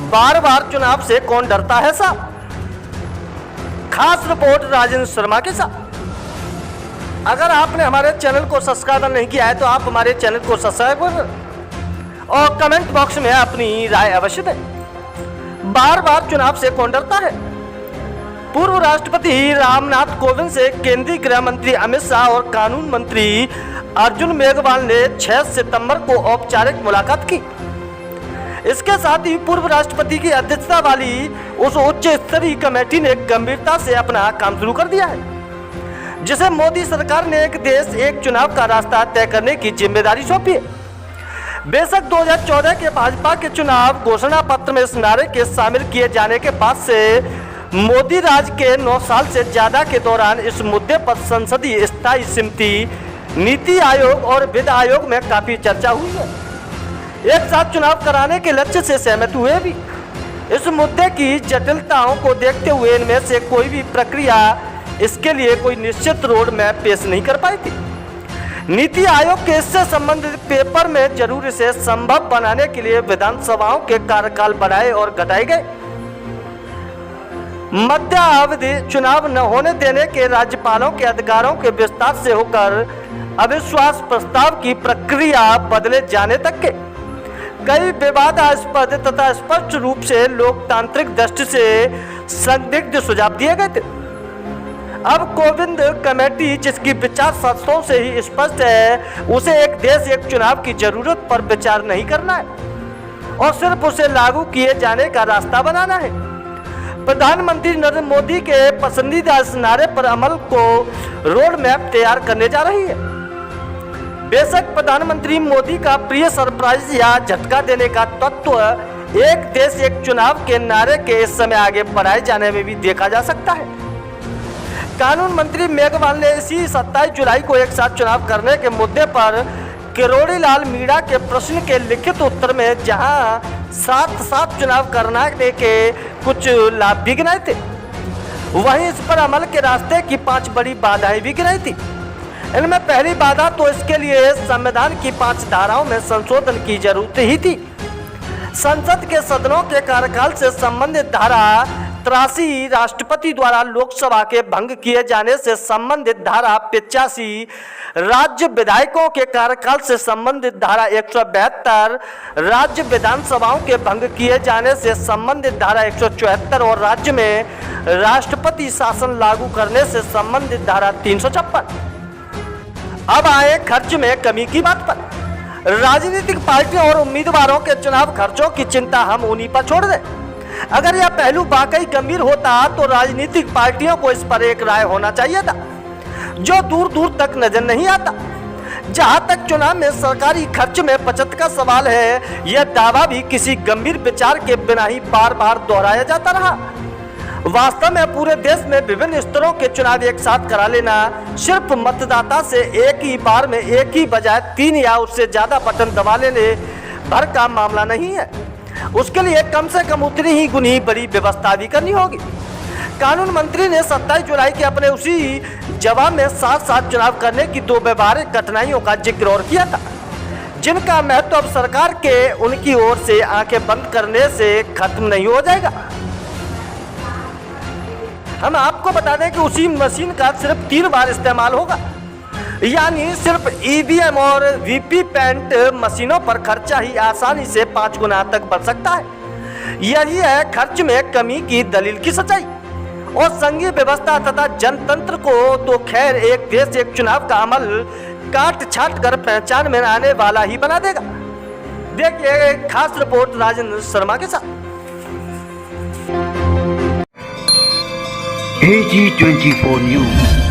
बार बार चुनाव से कौन डरता है साहब? खास रिपोर्ट राजेंद्र शर्मा के साथ। अगर आपने हमारे चैनल को सब्सक्राइब नहीं किया है तो आप हमारे चैनल को सब्सक्राइब करें और कमेंट बॉक्स में अपनी राय अवश्य दें। बार बार चुनाव से कौन डरता है? पूर्व राष्ट्रपति रामनाथ कोविंद से केंद्रीय गृह मंत्री अमित शाह और कानून मंत्री अर्जुन मेघवाल ने 6 सितंबर को औपचारिक मुलाकात की। इसके साथ ही पूर्व राष्ट्रपति की अध्यक्षता वाली उस उच्च स्तरीय कमेटी ने गंभीरता से अपना काम शुरू कर दिया है, जिसे मोदी सरकार ने एक देश एक चुनाव का रास्ता तय करने की जिम्मेदारी सौंपी है। बेशक 2014 के भाजपा के चुनाव घोषणा पत्र में इस नारे के शामिल किए जाने के बाद से मोदी राज के 9 साल से ज्यादा के दौरान इस मुद्दे पर संसदीय स्थायी समिति, नीति आयोग और वित्त आयोग में काफी चर्चा हुई है। एक साथ चुनाव कराने के लक्ष्य से सहमत हुए भी। इस मुद्दे की जटिलताओं को देखते हुए इनमें से कोई भी प्रक्रिया इसके लिए कोई निश्चित रोड मैप पेश नहीं कर पाई थी। नीति आयोग के इससे संबंधित पेपर में जरूर इसे संभव बनाने के लिए विधानसभाओं के कार्यकाल बढ़ाए और घटाए गए। मध्यावधि चुनाव न होने देने के राज्यपालों के अधिकारों के विस्तार से होकर अविश्वास प्रस्ताव की प्रक्रिया बदले जाने तक के कई विवादास्पद तथा स्पष्ट रूप से लोकतांत्रिक दृष्टि से संदिग्ध सुझाव दिए गए थे। अब कोविंद कमेटी, जिसकी विचार शर्तों से ही स्पष्ट है, उसे एक देश एक चुनाव की जरूरत पर विचार नहीं करना है और सिर्फ उसे लागू किए जाने का रास्ता बनाना है। प्रधानमंत्री नरेंद्र मोदी के पसंदीदा इस नारे पर अमल को रोड मैप तैयार करने जा रही है। बेशक प्रधानमंत्री मोदी का प्रिय सरप्राइज या झटका देने का तत्व एक देश एक चुनाव के नारे के इस समय आगे बढ़ाए जाने में भी देखा जा सकता है। कानून मंत्री मेघवाल ने इसी 27 जुलाई को एक साथ चुनाव करने के मुद्दे पर किरोड़ी लाल मीणा के प्रश्न के लिखित उत्तर में जहां साथ चुनाव कराने के कुछ लाभ भी गिनाए थे, वहीं इस पर अमल के रास्ते की 5 बड़ी बाधाएं भी गिनाई थी। इनमें पहली बाधा तो इसके लिए संविधान की 5 धाराओं में संशोधन की जरूरत ही थी। संसद के सदनों के कार्यकाल से संबंधित धारा 83, राष्ट्रपति द्वारा लोकसभा के भंग किए जाने से संबंधित धारा 85, राज्य विधायकों के कार्यकाल से संबंधित धारा 172, राज्य विधानसभाओं के भंग किए जाने से संबंधित धारा 174 और राज्य में राष्ट्रपति शासन लागू करने से संबंधित धारा 356। अब आए खर्च में कमी की बात पर। राजनीतिक पार्टियों और उम्मीदवारों के चुनाव खर्चों की चिंता हम उन्हीं पर छोड़ दें। अगर यह पहलू वाकई गंभीर होता तो राजनीतिक पार्टियों को इस पर एक राय होना चाहिए था, जो दूर दूर तक नजर नहीं आता। जहां तक चुनाव में सरकारी खर्च में बचत का सवाल है, यह दावा भी किसी गंभीर विचार के बिना ही बार बार दोहराया जाता रहा। वास्तव में पूरे देश में विभिन्न स्तरों के चुनाव एक साथ करा लेना सिर्फ मतदाता से एक ही बार में एक ही बजाय 3 या उससे ज्यादा बटन दबा लेने भर का मामला नहीं है। उसके लिए कम से कम उतनी ही गुनी बड़ी व्यवस्था भी करनी होगी। कानून मंत्री ने 27 जुलाई के अपने उसी जवाब में साथ चुनाव करने की 2 व्यवहारिक कठिनाइयों का जिक्र और किया था, जिनका महत्व अब सरकार के उनकी ओर से आंखें बंद करने से खत्म नहीं हो जाएगा। हम आपको बता दें कि उसी मशीन का सिर्फ 3 बार इस्तेमाल होगा, यानी सिर्फ ईवीएम और वीवीपैट मशीनों पर खर्चा ही आसानी से 5 गुना तक बढ़ सकता है। यही है खर्च में कमी की दलील की सच्चाई। और संघीय व्यवस्था तथा जनतंत्र को तो खैर एक देश एक चुनाव का अमल काट छाट कर पहचान में आने वाला ही बना देगा। देखिए खास रिपोर्ट राजेंद्र शर्मा के साथ। AG24 News।